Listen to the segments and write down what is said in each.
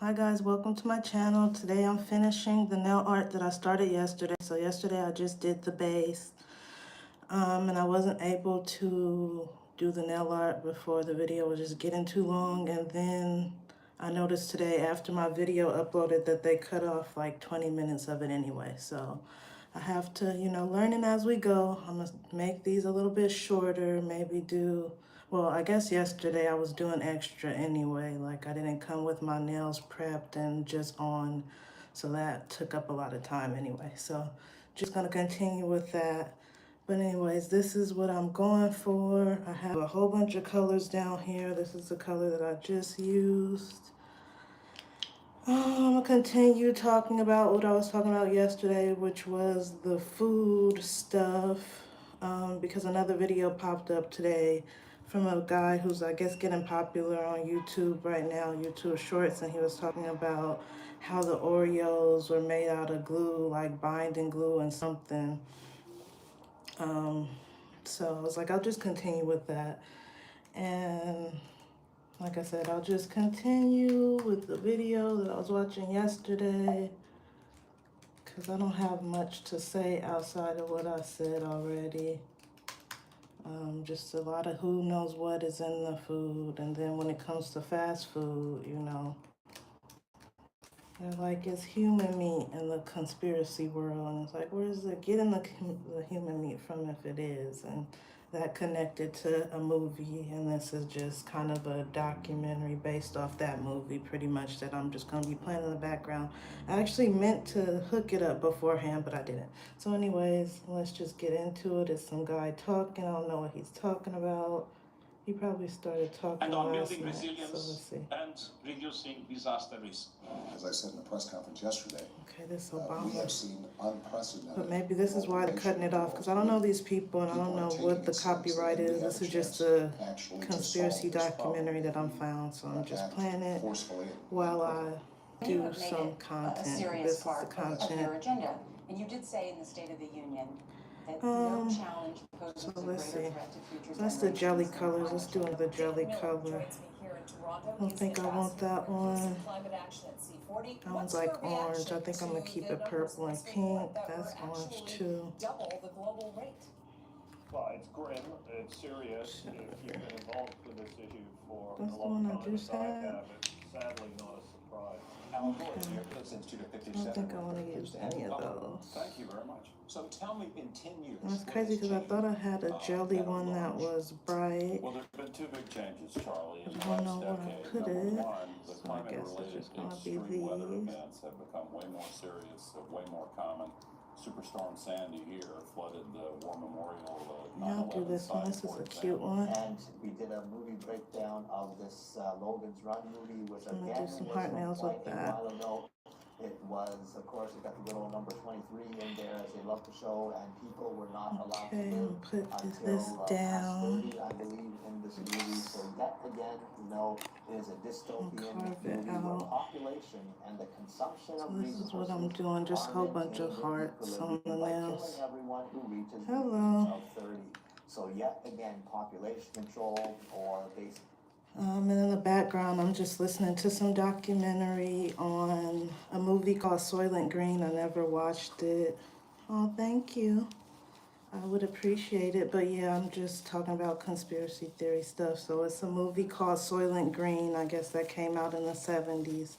Hi guys, welcome to my channel. Today I'm finishing the nail art that I started yesterday. So yesterday I just did the base and I wasn't able to do the nail art before the video was just getting too long, and then I noticed today after my video uploaded that they cut off like 20 minutes of it anyway. So I have to, learning as we go. I'm gonna make these a little bit shorter, maybe do, well, I guess yesterday I was doing extra anyway. Like I didn't come with my nails prepped and just on, so that took up a lot of time anyway. So just gonna continue with that. But anyways, this is what I'm going for. I have a whole bunch of colors down here. This is the color that I just used. I'm gonna continue talking about what I was talking about yesterday, which was the food stuff, because another video popped up today from a guy who's, I guess, getting popular on YouTube right now, YouTube Shorts, and he was talking about how the Oreos were made out of glue, like binding glue and something. So I was like, I'll just continue with that. And like I said, I'll just continue with the video that I was watching yesterday, because I don't have much to say outside of what I said already. Just a lot of who knows what is in the food. And then when it comes to fast food, they're like, it's human meat in the conspiracy world. And it's like, where's it getting the human meat from if it is? And that connected to a movie. And this is just kind of a documentary based off that movie, pretty much, that I'm just going to be playing in the background. I actually meant to hook it up beforehand, but I didn't. So anyways, let's just get into it. It's some guy talking. I don't know what he's talking about. He probably started talking last night, so let's see. And reducing disaster risk. As I said in the press conference yesterday, okay, this Obama. We have seen unprecedented. But maybe this is why they're cutting it off, because I don't know these people and I don't know what the copyright is. This is just a conspiracy documentary that I'm found, so I'm just playing it while I do some content. This is the content. Your agenda. And you did say in the State of the Union that no challenge poses so a let's greater see. threat to future That's the jelly colors. Let's do another jelly color. I don't think I want that one. That one's like orange. I think I'm gonna keep it purple and pink. That's orange too. Well, it's grim, it's serious. If you've been involved in this issue for That's a the long one I time, just as I had. have, it's sadly not a surprise. Okay. I don't think I want to use any of those. Thank you very much. So tell me, in 10 years... And it's crazy because I thought I had a jelly one that was bright. Well, there have been two big changes, Charlie, in I the don't know last where I decade. put Number it. one, the So I guess it's just gonna be extreme weather these. events have become way more serious, way more common. Superstorm Sandy here flooded the War Memorial. Yeah, I'll do this one. This is a cute one. And we did a movie breakdown of this Logan's Run movie, which I'm again gonna do some heart nails with that. a while ago. It was, of course, it got the good old number 23 in there, as they love to show, and people were not allowed to Okay, live put until this down. 30, I believe, in this movie. So that again, it is a dystopian carve it movie where out. population and the consumption So of this is what I'm resources doing, just a whole are bunch of maintained in hearts on the equilibrium by nails. killing everyone who reaches the Hello. age of 30. So yet again, population control or basic. And in the background, I'm just listening to some documentary on a movie called Soylent Green. I never watched it. Oh, thank you. I would appreciate it. But yeah, I'm just talking about conspiracy theory stuff. So it's a movie called Soylent Green. I guess that came out in the 70s.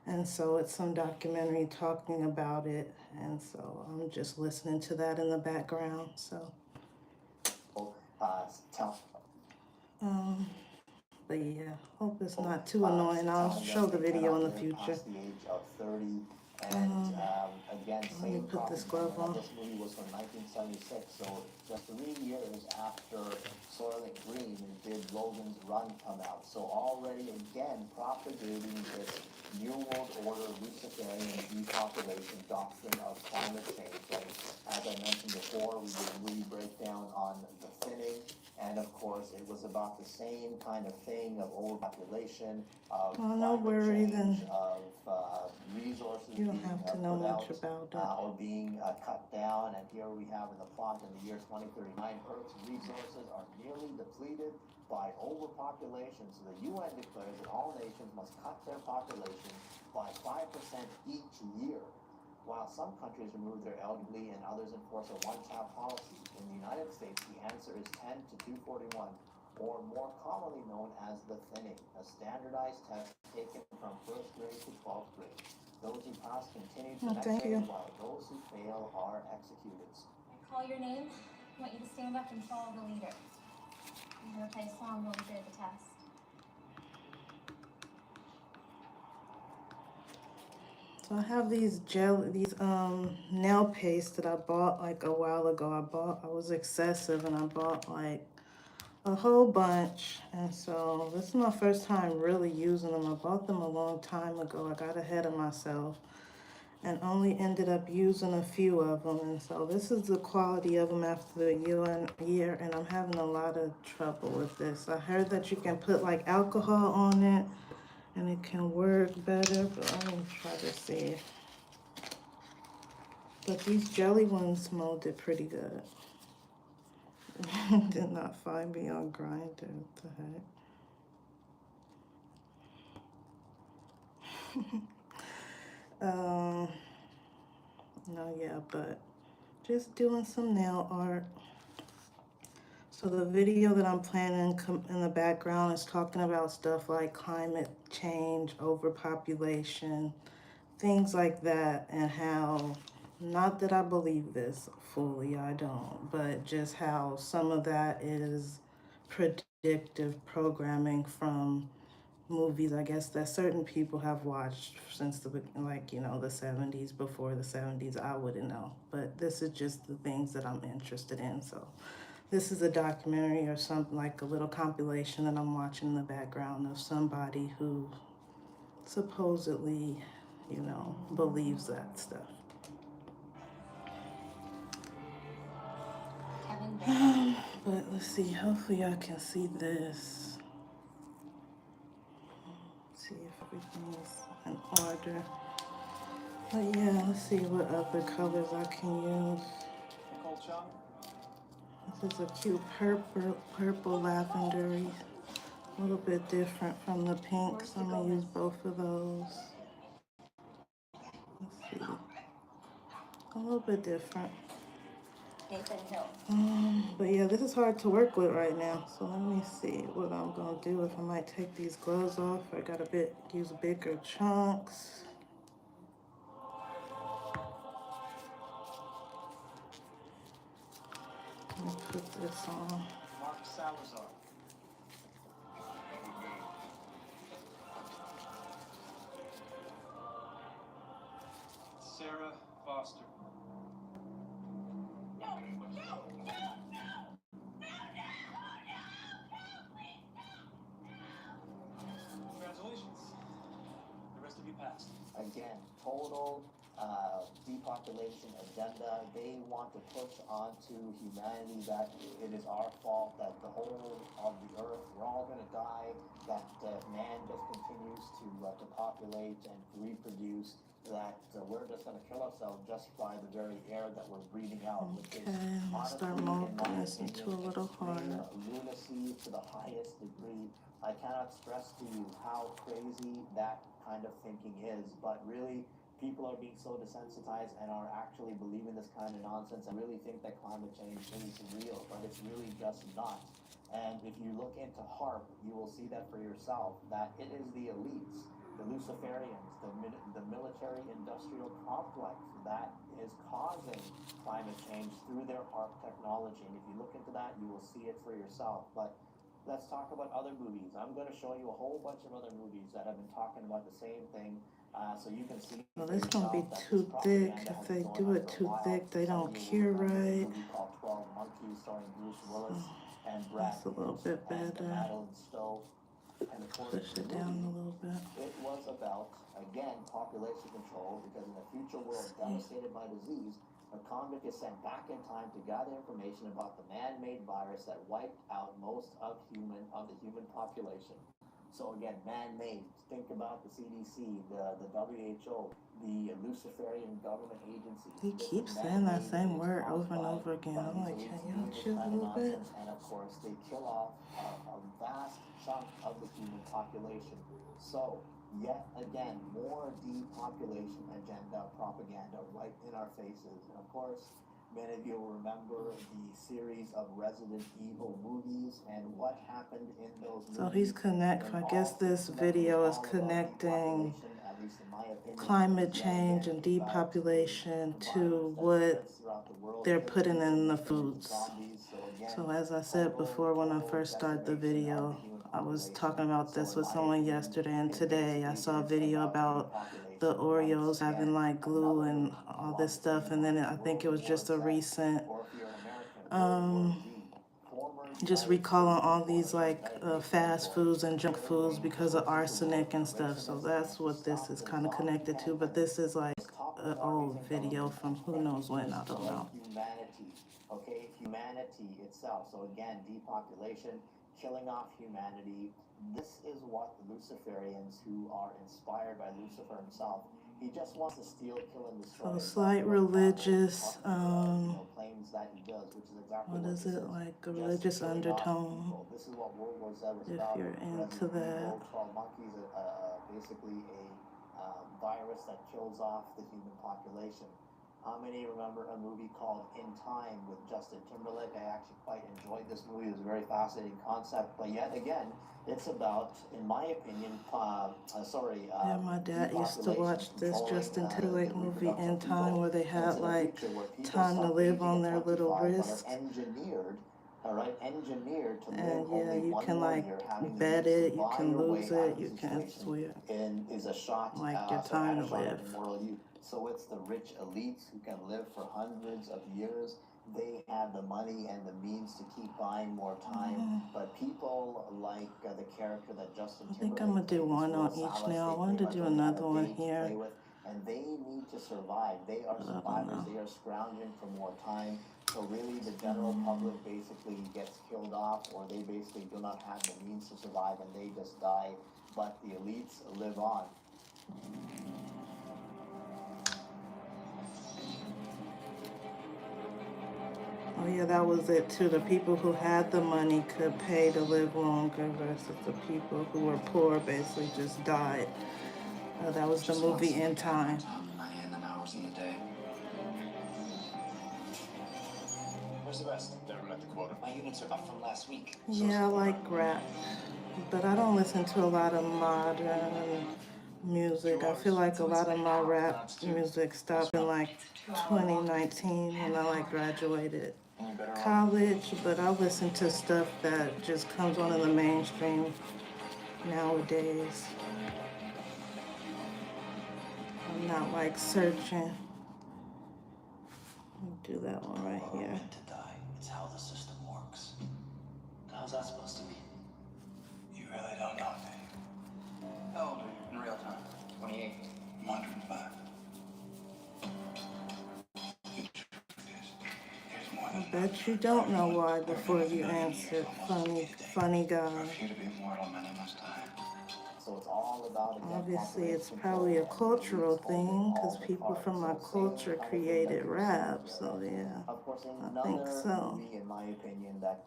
And so it's some documentary talking about it. And so I'm just listening to that in the background. So. But yeah, hope it's not too annoying. I'll show the video in the future. Again, Let me put this glove on. This movie was from 1976, so just 3 years after Soylent Green did Logan's Run come out. So already, again, propagating this New World Order Luciferian depopulation doctrine of climate change. And as I mentioned before, we did a movie breakdown on the thinning. And of course, it was about the same kind of thing of overpopulation, of no worry, then of resources you don't have to know much about it. Or being cut down. And here we have in the plot in the year 2039, Earth's resources are nearly depleted by overpopulation. So the UN declares that all nations must cut their population by 5% each year. While some countries remove their elderly and others enforce a one-child policy, in the United States, the answer is 10 to 241, or more commonly known as the thinning, a standardized test taken from first grade to 12th grade. Those who pass continue to next Thank grade, you. while those who fail are executed. I call your name. I want you to stand up and follow the leader. I'm gonna play a song while we do the test. So I have these nail pastes that I bought like a while ago. I was excessive and I bought like a whole bunch. And so this is my first time really using them. I bought them a long time ago. I got ahead of myself and only ended up using a few of them. And so this is the quality of them after a year, and I'm having a lot of trouble with this. I heard that you can put like alcohol on it and it can work better, but I'm gonna try to see. But these jelly ones molded pretty good. Did not find me on Grindr. What the heck? No, yeah, but just doing some nail art. So the video that I'm planning in the background is talking about stuff like climate change, overpopulation, things like that, and how, not that I believe this fully, I don't, but just how some of that is predictive programming from movies, I guess, that certain people have watched since the 70s, before the 70s. I wouldn't know, but this is just the things that I'm interested in. So this is a documentary or something, like a little compilation that I'm watching in the background of somebody who supposedly, believes that stuff. Kevin, But let's see, hopefully y'all can see this. See if everything's in order. But yeah, let's see what other colors I can use. Nicole Chung? This is a cute purple lavendery. A little bit different from the pink, so I'm gonna use both of those. Let's see. A little bit different. Nathan Hill. But yeah, this is hard to work with right now. So let me see what I'm gonna do. If I might take these gloves off. I gotta use bigger chunks. Let me put this on. Mark Salazar. Sarah Foster. Congratulations. The rest of you passed. Again, total depopulation agenda. They want to push onto humanity that it is our fault, that the whole of the earth, we're all going to die, that man just continues to populate and reproduce, that we're just going to kill ourselves just by the very air that we're breathing out, which is I'll start honestly, in molding my this into a opinion, little extreme harder. lunacy to the highest degree. I cannot stress to you how crazy that kind of thinking is, but really, people are being so desensitized and are actually believing this kind of nonsense and really think that climate change is real, but it's really just not. And if you look into HARP, you will see that for yourself, that it is the elites, the Luciferians, the military-industrial complex that is causing climate change through their HARP technology. And if you look into that, you will see it for yourself. But let's talk about other movies. I'm going to show you a whole bunch of other movies that have been talking about the same thing, so you can see. Well, this gonna be too thick. If they do it too thick, they don't cure right. Movie called 12 Monkeys, starring Bruce Willis and Brad That's a little Pitt bit and better. Madeline Stowe. And according Push to it the down a movie, little bit. it was about, again, population control, because in a future world devastated by disease, a convict is sent back in time to gather information about the man-made virus that wiped out most of the human population. So again, man-made. Think about the CDC, the WHO, the Luciferian government agencies. He keeps saying that same word over and over again. I'm like, can y'all chill a little bit? And of course, they kill off a vast chunk of the human population. So Yet again, more depopulation agenda propaganda right in our faces. And of course, many of you will remember the series of Resident Evil movies and what happened in those movies. So he's I guess this video is connecting at least in my opinion, climate change and depopulation to what they're putting in the foods. So as I said before, when I first started the video, I was talking about this with someone yesterday, and today I saw a video about the Oreos having like glue and all this stuff, and then I think it was just a recent just recalling all these like fast foods and junk foods because of arsenic and stuff. So that's what this is kind of connected to, but this is like an old video from who knows when, I don't know. Humanity itself. So again, depopulation, killing off humanity. This is what the Luciferians, who are inspired by Lucifer himself, he just wants to steal, kill, and destroy. So slight religious, claims that he does, which is exactly what is it, like a religious undertone, this is what World War Z was if about. you're into that. 12 monkeys, basically a virus that kills off the human population. How many remember a movie called In Time with Justin Timberlake? I actually quite enjoyed this movie. It was a very fascinating concept, but yet again, it's about, in my opinion, Yeah, my dad used to watch this Justin Timberlake movie In Time, where they had like time to live on their little wrist. Engineered to live And yeah, only you 1 can more like year, having bet to it, you buy can your way lose out it, of the you can situation swear. and is a shot Like your time to live. immoral youth. So it's the rich elites who can live for hundreds of years. They have the money and the means to keep buying more time. But people like the character that Justin I think Timberlake I'm gonna do plays, one on Will each Salas, now. I they wanted to pretty do much only have another a one day to here. play with, and they need to survive. They are I don't survivors. know. They are scrounging for more time. So really, the general public basically gets killed off, or they basically do not have the means to survive, and they just die. But the elites live on. Oh yeah, that was it too. The people who had the money could pay to live longer versus the people who were poor basically just died. That was the movie In Time. Where's the rest? Never met the quota. My units are up from last week. Yeah, I like rap, but I don't listen to a lot of modern music. I feel like a lot of my rap music stopped in like 2019 when I like graduated college, but I listen to stuff that just comes on in the mainstream nowadays. I'm not like searching. Let me do that one right here. To die. It's how the system works. How's that supposed to be? You really don't know, do you? How old are you in real time? 28. I'm 105. The truth is, there's more I than bet you don't know why before you answer. Funny guy. for you to be mortal, many must die. So it's all about, again, Obviously, it's population probably a control, and cultural elites holding thing all because the people cards. from my So same culture kind of thing that created you're rap. seeing So here. yeah, Of course, I think another so. movie, in my opinion, that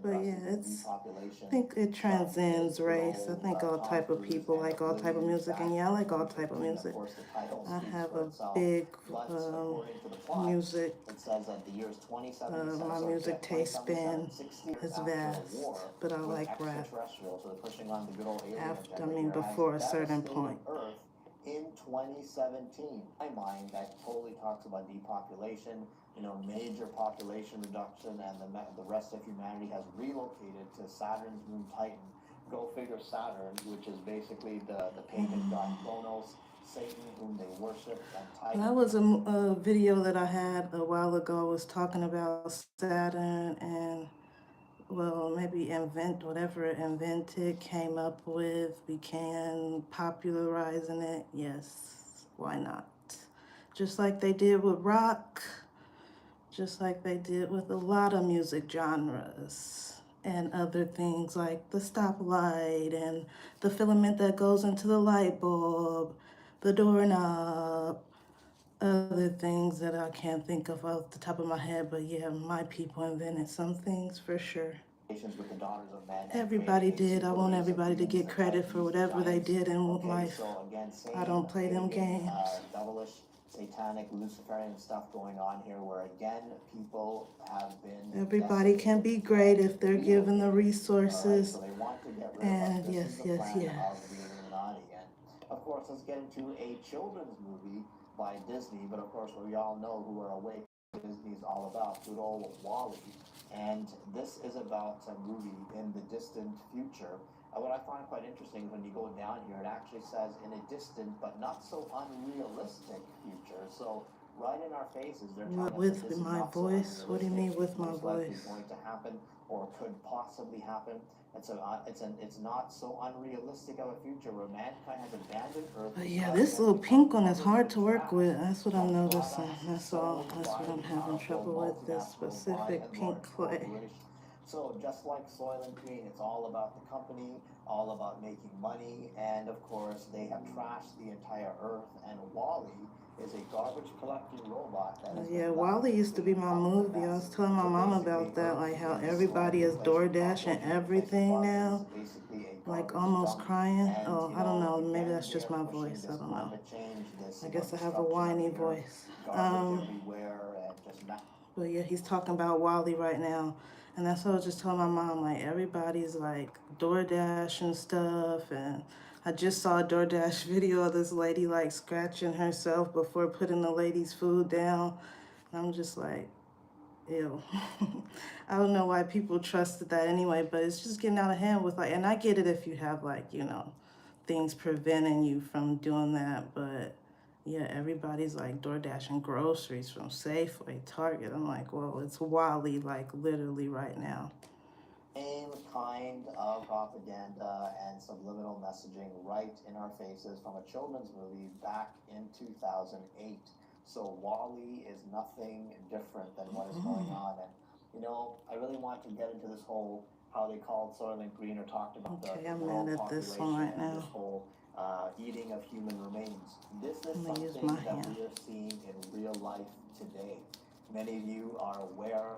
But yeah, addresses it's. depopulation. I think it transcends race. I think all Tom type of Cruise people and like all type of Lily music, and yeah, I like all type of 2015. music. Of course, the title I speaks have for a itself. big But according to the plot, music. it says that the year is 2077. My music taste span 60 years is after a vast, war but I with like rap. extraterrestrials, so they're pushing on the good old alien After, agenda here, before a has certain devastated point. Earth in 2017. In my mind, that totally talks about depopulation, major population reduction, and the rest of humanity has relocated to Saturn's moon Titan. Go figure, Saturn, which is basically the pagan god Kronos, Satan, whom they worship, and Titan. That was a video that I had a while ago. I was talking about Saturn and, well, maybe whatever it invented, came up with, began popularizing it. Yes, why not? Just like they did with rock, just like they did with a lot of music genres and other things like the stoplight and the filament that goes into the light bulb, the doorknob, other things that I can't think of off the top of my head, but yeah, my people invented some things for sure. with the daughters of men. and Everybody creating a did. I super want race of everybody to humans get that credit fight for these whatever they giants. did in Okay, life. so again, same I don't play them pagan, games. devilish, satanic, Luciferian stuff going on here, where again people have been. Everybody can be great if they're given the Alright, resources. so they want to get rid of And us. This yes, is the yes, plan yes. of the Illuminati. And of course, let's get into a children's movie by Disney. But of course, we all know who are awake. Disney's all about good old Wall-E. And this is about a movie in the distant future. What I find quite interesting is when you go down here, it actually says in a distant but not so unrealistic future. So right in our faces, they're telling us that With this is my not so voice? What do you mean unrealistic. with my It's most likely voice? going to happen or could possibly happen. It's not so unrealistic of a future where mankind has abandoned Earth. But yeah, this little pink one is hard to work with. That's what I'm That's noticing. why That's all. That's what I'm having trouble with, this specific pink clay. So just like Soylent Green, it's all about the company, all about making money, and of course they have trashed the entire Earth. And Wall-E is a garbage collecting robot that has Yeah, been Wall-E used to be my movie. I was telling my mom about that, like how everybody is DoorDash and everything now. Like almost crying. Oh, I don't know. Maybe that's just my voice. I don't know. I guess I have a whiny voice. But yeah, he's talking about Wall-E right now. And that's what I was just telling my mom, like everybody's like DoorDash and stuff. And I just saw a DoorDash video of this lady like scratching herself before putting the lady's food down. And I'm just like, ew. I don't know why people trusted that anyway, but it's just getting out of hand with like, and I get it if you have like, you know, things preventing you from doing that, but yeah, everybody's like DoorDashing groceries from Safeway, Target. I'm like, well, it's Wall-E, like literally right now. Same kind of propaganda and subliminal messaging right in our faces from a children's movie back in 2008. So Wall-E is nothing different than what is going on. And you know, I really want to get into this whole how they called Soylent Green or talked about Okay, the I'm world mad at this population one right and now. this whole eating of human remains. This is I'm gonna use something my that hand. we are seeing in real life today. Many of you are aware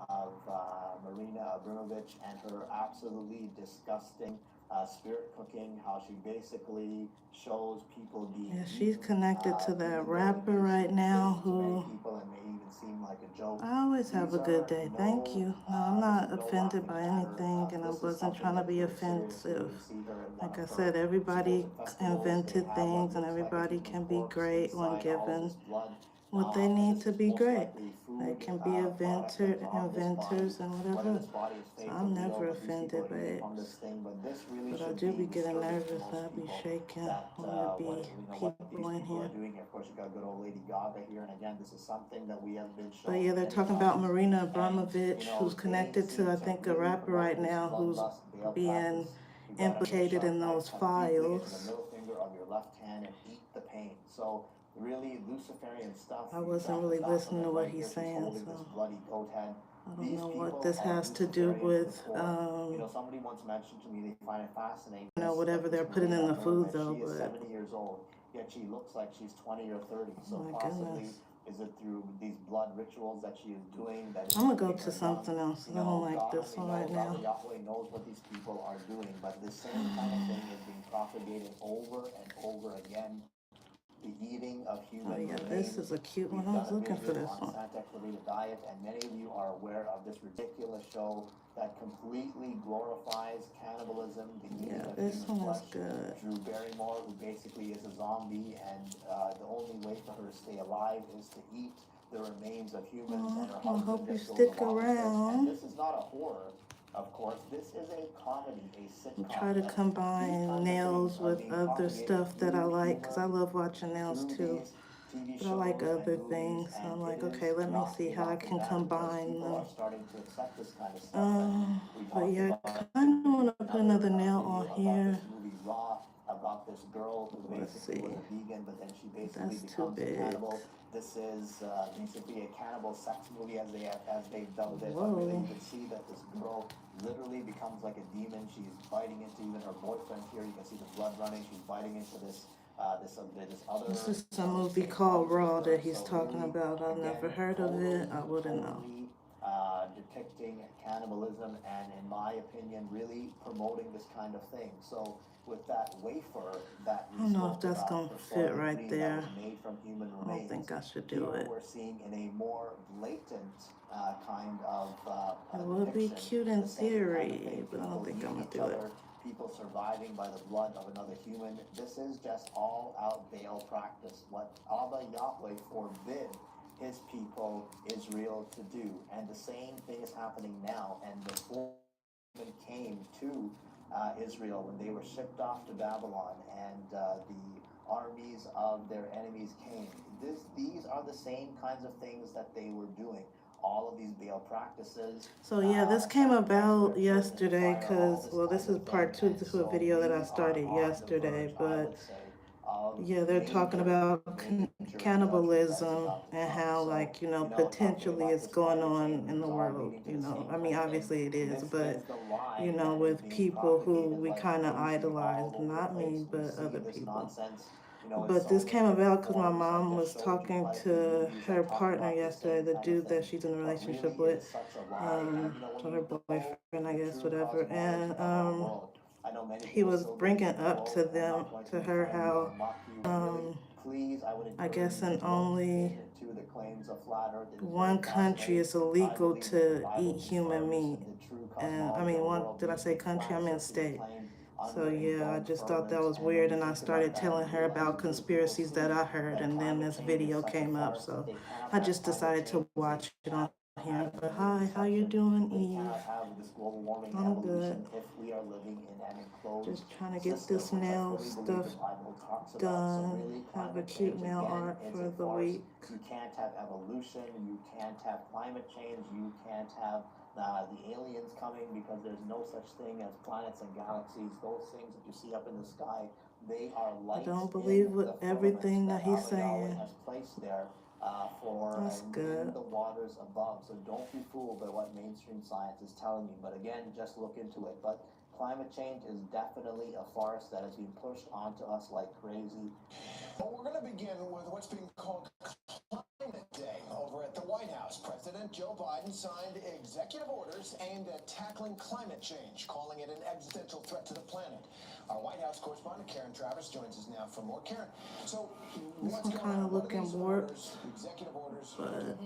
of Marina Abramovich and her absolutely disgusting spirit cooking, how she basically shows people being Yeah, she's eaten, connected to that rapper right now who, people and may even seem like a joke. I always have a These good are day. Thank you. No, I'm not this is no offended by laughing matter. anything, and I This is wasn't something trying to that be very seriously. offensive. We see her in one Like of I her said, everybody supposed festivals. They invented have things, what and looks like a everybody human can be corpse great when inside all of given this blood. what they And need this to is be most great. likely They food can be product that from this inventors body. and Whether whatever. this body is So fake I'm or real, never but these people offended by are eating it. from this thing. But this really But I should do be getting disturbing to nervous. most I'll be people shaking that when there be what people these in people here. are doing here. Of course, you got good old Lady Gaga here, and again, this is something that we have been shown. But yeah, they're many talking about times. Marina And, Abramovich, who's they connected seem to, I think, a really rapper promote right this now who's bloodlust Baal being practice. You gotta implicated shove in knife those cut deeply into the files. middle finger of your left hand and eat the pain. So really Luciferian stuff. I You wasn't got the really back of listening it to what right he's here. She's saying, holding this so bloody goat head. I don't These know what people this are has to do Luciferian to with, the core. Somebody once mentioned to me they find it fascinating. you know, whatever that they're this putting in Marina the food Abramovich, though, she is but 70 years old, yet she looks like she's 20 or 30. So oh my possibly goodness. is it through these blood rituals that she is doing that is I'm gonna go making to her young? something else. I don't like this one right now. Yahweh knows what these people are doing, but the same kind of thing is being propagated over and over again. The eating of human Oh yeah, remains. this is a cute We've one. I was done a looking for video this on one. Santa Clarita Diet, and many of you are aware of this ridiculous show that completely glorifies cannibalism, the eating Yeah, of this human one is flesh. good. Drew Barrymore, who basically is a zombie, and the only way for her to stay alive is to eat the remains of humans. And her I husband hope you just goes stick along with this. And around. this is not a horror, of course. This is a comedy, a sitcom. Try to combine nails with other stuff that I like, because I love watching nails too. But I like other things. So I'm like, okay, let me see how I can combine them. But yeah, I kind of want to put another nail on here. About this girl who Let's basically was see. a vegan, but then she basically That's too becomes a big. cannibal. This is basically a cannibal sex movie, as they've dubbed it. But Whoa. really, you can see that this girl literally becomes like a demon. She's biting into even her boyfriend here. You can see the blood running. She's biting into this other. This is a movie called Raw that he's talking about. I've never heard of it. I wouldn't know. depicting cannibalism and, in my opinion, really promoting this kind of thing. So with that wafer that I we don't know if spoke that's about, gonna the fit Soylent right Green there. that was made from human I don't remains, think I should here do it. we're seeing in a more blatant kind of It would be depiction cute in the same kind of theory, thing. but I don't People think I'm eating gonna each do it. other, people surviving by the blood of another human. This is just all out Baal practice. What Abba Yahweh forbid his people Israel to do. And the same thing is happening now. And before it came to Israel, when they were shipped off to Babylon and the armies of their enemies came, these are the same kinds of things that they were doing. All of these Baal practices. So yeah, this came about yesterday because, well, this is part 2 to a video that I started yesterday, but yeah, they're talking about cannibalism and how, like, you know, potentially it's going on in the world, you know. I mean, obviously it is, but, you know, with people who we kind of idolize, not me, but other people. But this came about because my mom was talking to her partner yesterday, the dude that she's in a relationship with, so her boyfriend, I guess, whatever, and he was bringing up to them, to her, how, I guess in only one country it's illegal to eat human meat. And I mean, did I say country? I meant state. So yeah, I just thought that was weird, and I started telling her about conspiracies that I heard, and then this video came up, so I just decided to watch it on here. But hi, how you doing, Eve? I'm good. Just trying to get this nail stuff done. Have a cute nail art for the week. You can't have evolution, you can't have climate change, you can't have the aliens coming, because there's no such thing as planets and galaxies. Those things that you see up in the sky, they are lights. I don't believe with everything that he's saying. Has placed there That's good. in the waters above. So don't be fooled by what mainstream science is telling you. But again, just look into it. But climate change is definitely a farce that has been pushed onto us like crazy. Well, we're going to begin with what's being called Climate Day over at the White House. President Joe Biden signed executive orders aimed at tackling climate change, calling it an existential threat to the planet. Our White House correspondent Karen Travis joins us now for more. Karen, so what's going kind on? of looking warped, executive orders? but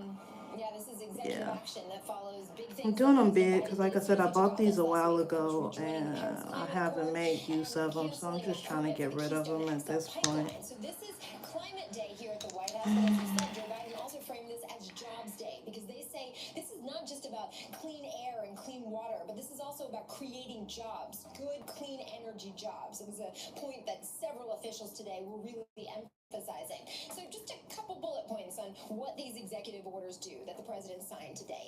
Yeah, this is executive action that follows big things. I'm doing them big because, like I said, I bought these a while ago and I haven't made use of them, so I'm just trying to get rid of them at this point. So this is Climate Day here at the White House, and as you said, Joe Biden also framed this as Jobs Day, because they say this is not just about clean air and clean water, but this is also about creating jobs, good, clean energy jobs. It was a point that several officials today were really emphasizing. So just a couple bullet points on what these executive orders do that the president signed today.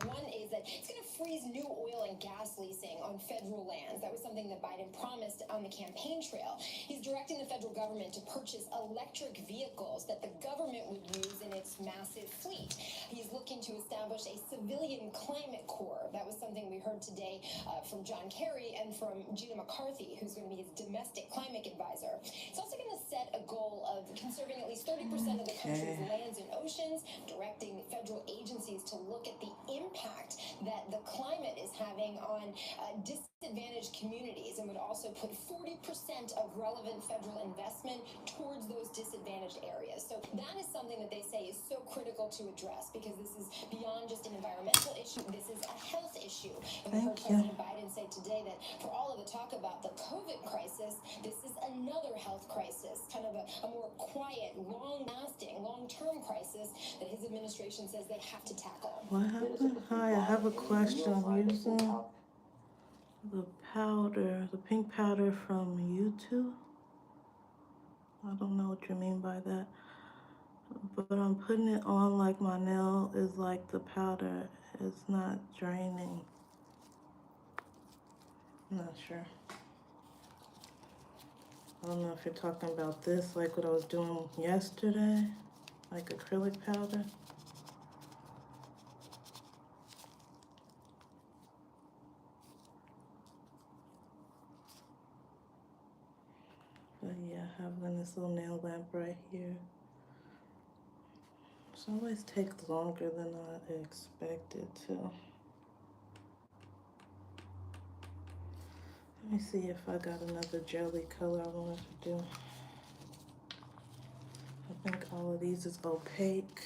One is that it's going to freeze new oil and gas leasing on federal lands. That was something that Biden promised on the campaign trail. He's directing the federal government to purchase electric vehicles that the government would use in its massive fleet. He's looking to establish a civilian climate corps. That was something we heard today from John Kerry and from Gina McCarthy, who's going to be his domestic climate advisor. It's also going to set a goal of conserving at least 30% of the country's lands and oceans, directing federal agencies to look at the impact that the climate is having on disadvantaged communities, and would also put 40% of relevant federal investment towards those disadvantaged areas. So that is something that they say is so critical to address, because this is beyond just an environmental issue. This is a health issue. And we heard President Biden say today that for all of the talk about the COVID crisis, this is another health crisis, kind of a more quiet, long-lasting, long-term crisis that his administration says they have to tackle. What happened? Hi, I have a question. I'm using the powder, the pink powder from YouTube. I don't know what you mean by that, but I'm putting it on like my nail is like the powder is not draining. I'm not sure. I don't know if you're talking about this, like what I was doing yesterday, like acrylic powder. But yeah, having this little nail lamp right here. It always takes longer than I expected to. Let me see if I got another jelly color I wanted to do. I think all of these is opaque.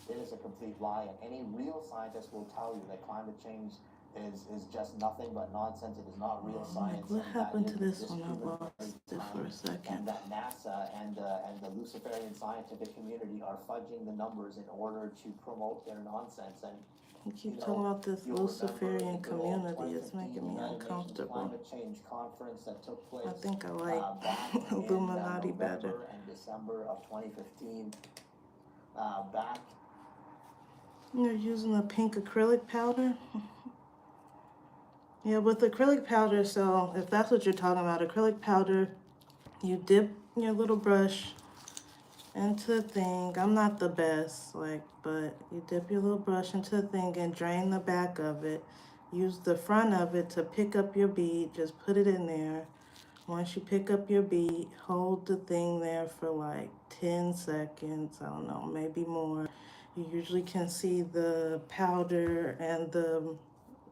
It is a complete lie, and any real scientist will tell you that climate change is just nothing but nonsense. It is not real science. What and happened that to is this one? I disproven lost every it for time, a second. and that NASA and the Luciferian scientific community are fudging the numbers in order to promote their nonsense. And You keep you talking know, about this you'll remember Luciferian the good old community. It's 2015 making me United Nations uncomfortable. Climate Change Conference that took place I think I like back in Illuminati better. November and December of 2015. Back You're using a pink acrylic powder? Yeah, with acrylic powder, so if that's what you're talking about, acrylic powder, you dip your little brush into the thing. I'm not the best, but you dip your little brush into the thing and drain the back of it. Use the front of it to pick up your bead. Just put it in there. Once you pick up your bead, hold the thing there for like 10 seconds. I don't know, maybe more. You usually can see the powder and the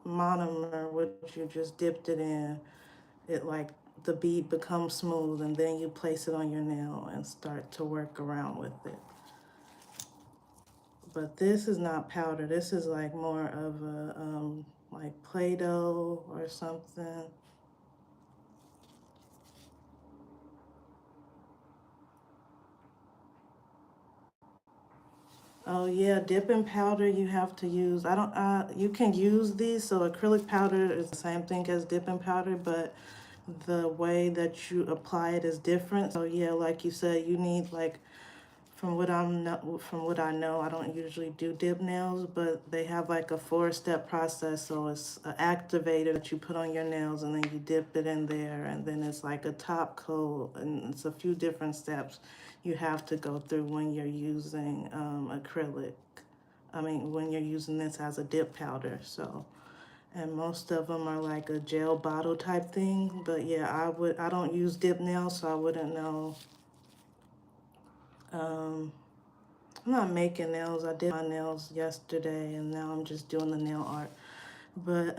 monomer, which you just dipped it in. It like the bead becomes smooth, and then you place it on your nail and start to work around with it. But this is not powder. This is like more of a like Play-Doh or something. Oh yeah, dipping powder you have to use. You can use these, so acrylic powder is the same thing as dipping powder, but the way that you apply it is different. So yeah, like you said, you need like, from what I know, I don't usually do dip nails, but they have like a 4-step process. So it's an activator that you put on your nails, and then you dip it in there, and then it's like a top coat, and it's a few different steps you have to go through when you're using acrylic. When you're using this as a dip powder. So, and most of them are like a gel bottle type thing. But yeah, I don't use dip nails, so I wouldn't know. I'm not making nails. I did my nails yesterday, and now I'm just doing the nail art. But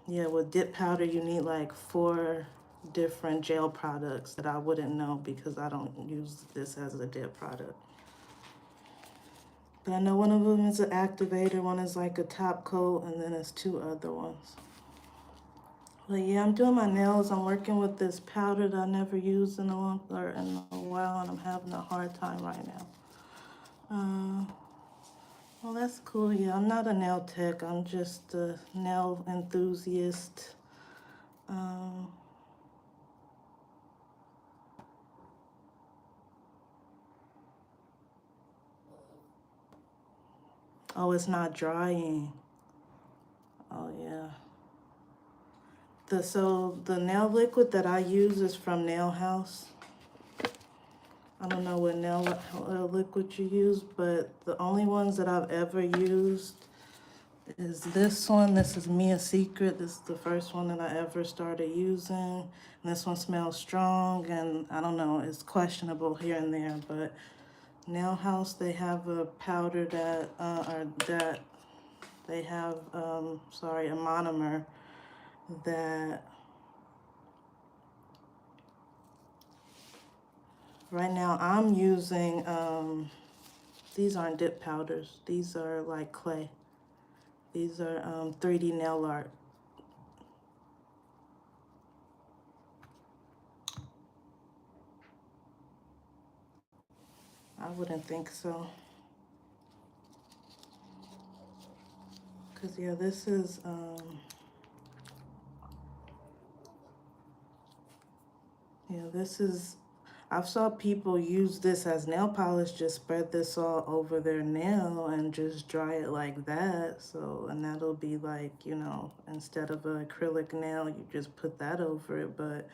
yeah, with dip powder, you need like 4 different gel products that I wouldn't know because I don't use this as a dip product. But I know one of them is an activator, one is like a top coat, and then there's 2 other ones. But yeah, I'm doing my nails. I'm working with this powder that I never used in a while, and I'm having a hard time right now. Well, that's cool. Yeah, I'm not a nail tech. I'm just a nail enthusiast. Oh, it's not drying. Oh yeah. So the nail liquid that I use is from Nail House. I don't know what nail liquid you use, but the only ones that I've ever used is this one. This is Mia Secret. This is the first one that I ever started using. And this one smells strong, and I don't know, it's questionable here and there, but Nail House, they have a powder that they have, a monomer that right now I'm using, these aren't dip powders. These are like clay. These are 3D nail art. I wouldn't think so. Cause yeah, this is, I've saw people use this as nail polish, just spread this all over their nail and just dry it like that. So, and that'll be like, instead of an acrylic nail, you just put that over it. But,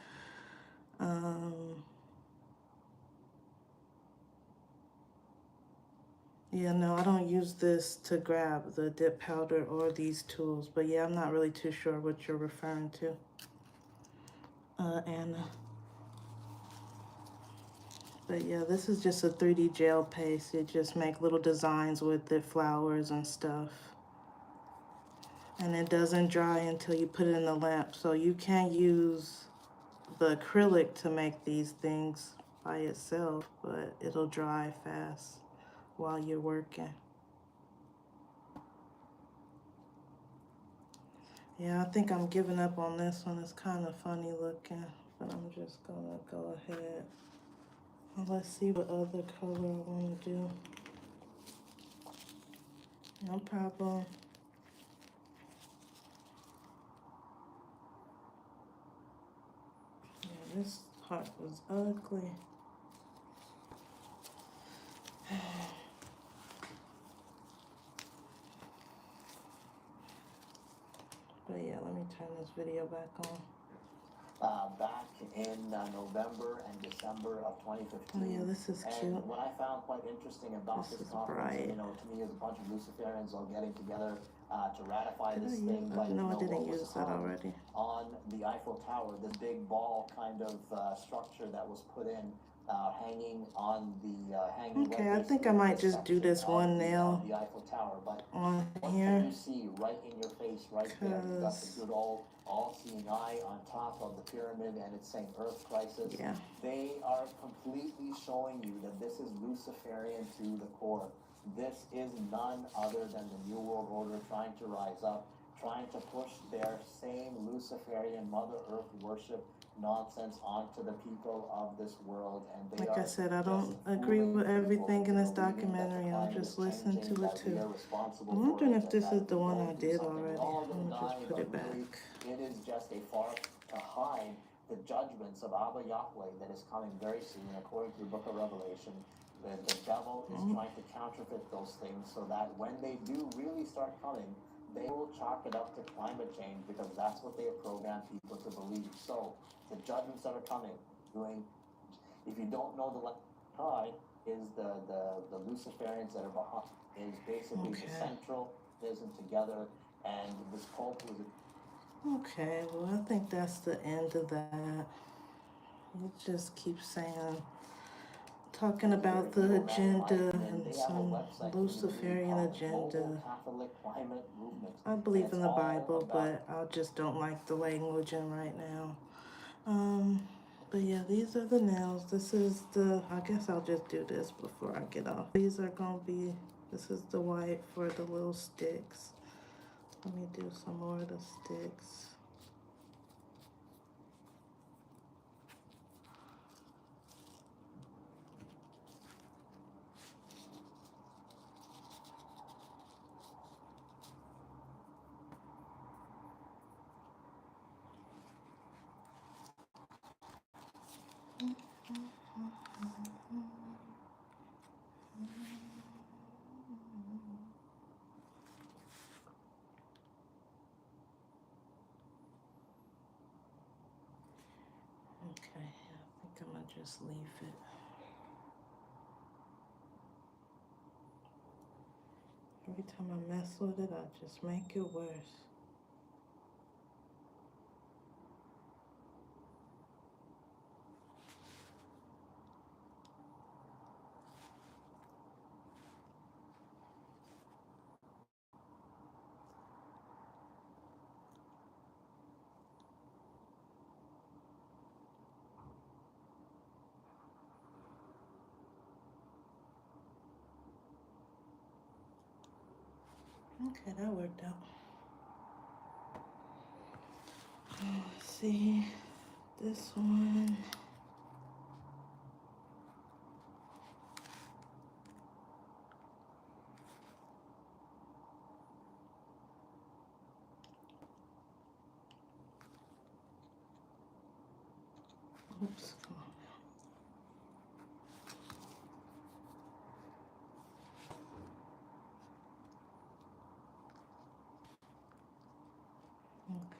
yeah, no, I don't use this to grab the dip powder or these tools. But yeah, I'm not really too sure what you're referring to, Anna. But yeah, this is just a 3D gel paste. You just make little designs with it, flowers and stuff. And it doesn't dry until you put it in the lamp. So you can't use the acrylic to make these things by itself, but it'll dry fast while you're working. Yeah, I think I'm giving up on this one. It's kind of funny looking, but I'm just gonna go ahead. Well, let's see what other color I want to do. No problem. Yeah, this part was ugly. But yeah, let me turn this video back on. Back in November and December of 2015. Oh yeah, this is cute. And what I found quite interesting about This this is conference, bright. and, to me, is a bunch of Luciferians all getting together to ratify Did I this use thing. that? But No, I what didn't was use that hung already. on the Eiffel Tower, this big ball kind of structure that was put in, hanging on the hanging. Okay, right I think I basically might this just do section this one of nail the Eiffel Tower. But on what here. can you see right in your face, right there? You've got the Cause good old all-seeing eye on top of the pyramid, and it's saying Earth Crisis. yeah. They are completely showing you that this is Luciferian to the core. This is none other than the New World Order trying to rise up, trying to push their same Luciferian Mother Earth worship nonsense onto the people of this world. And they Like I are said, I just don't agree fooling with people everything in into this believing that the documentary. I'll climate just is listen changing, to it that we too. are responsible I'm for wondering it, if and this that is if the we one I don't do did something, already. we're all I'm gonna gonna just die. put But it really, back. it is just a farce to hide the judgments of Abba Yahweh that is coming very soon, according to the book of Revelation. The devil is trying to counterfeit those things so that when they do really start coming, they will chalk it up to climate change, because that's what they have programmed people to believe. So the judgments that are coming, if you don't know the high, is the Luciferians that are behind, is basically the centralism together, and this Pope was Okay, well I think that's the end of that. You just keep saying, talking about the agenda and some Luciferian agenda. I believe in the Bible, but I just don't like the language in right now. But yeah, these are the nails. This is the, I guess I'll just do this before I get off. These are gonna be, this is the white for the little sticks. Let me do some more of the sticks. Okay, I think I'm gonna just leave it. Every time I mess with it, I just make it worse. Okay, that worked out. Let's see, this one. Oops, come on.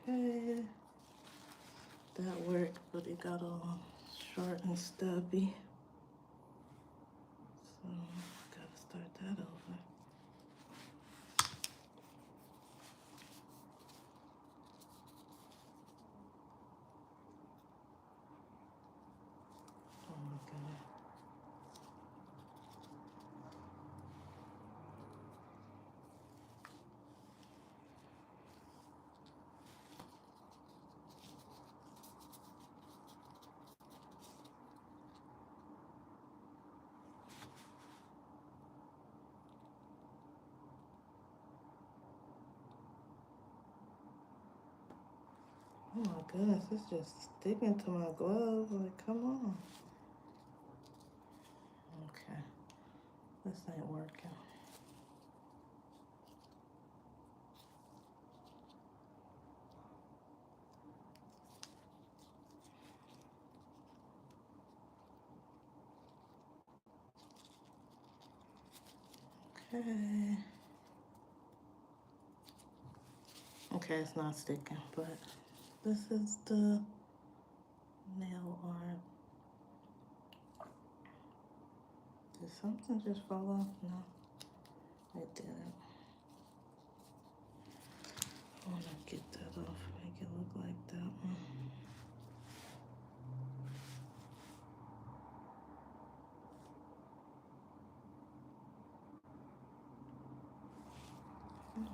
Okay, that worked, but it got all short and stubby. So, gotta start that over. Oh my God. Oh my goodness, it's just sticking to my glove. Like, come on. Okay, this ain't working. Okay. Okay, it's not sticking, but this is the nail art. Did something just fall off? No, it didn't. I want to get that off, make it look like that one. Okay.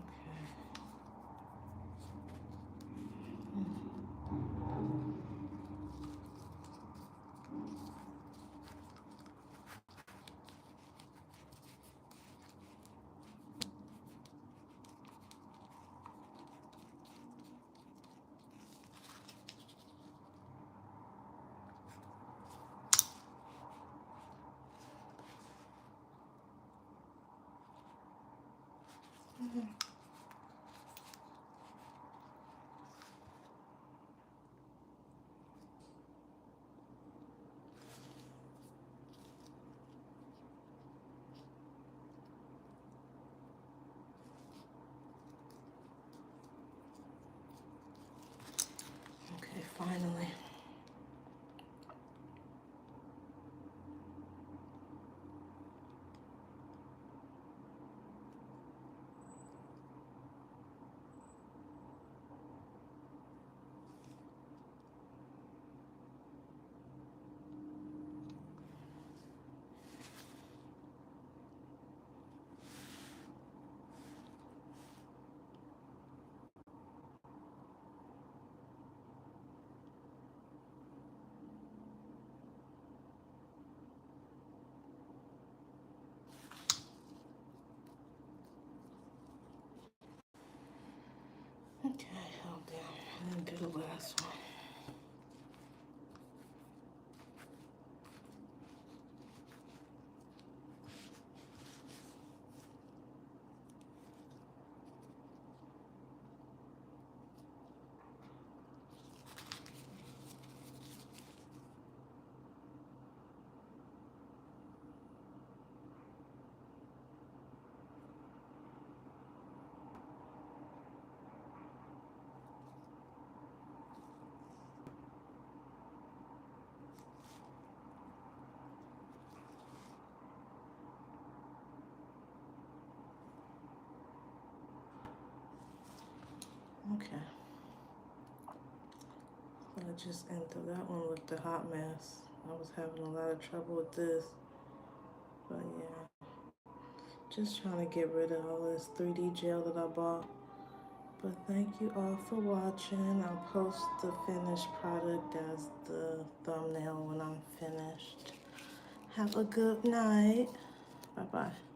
Okay, finally. Okay, hold down. And then do the last one. Okay. So I just entered that one with the hot mess. I was having a lot of trouble with this. But yeah, just trying to get rid of all this 3D gel that I bought. But thank you all for watching. I'll post the finished product as the thumbnail when I'm finished. Have a good night. Bye-bye.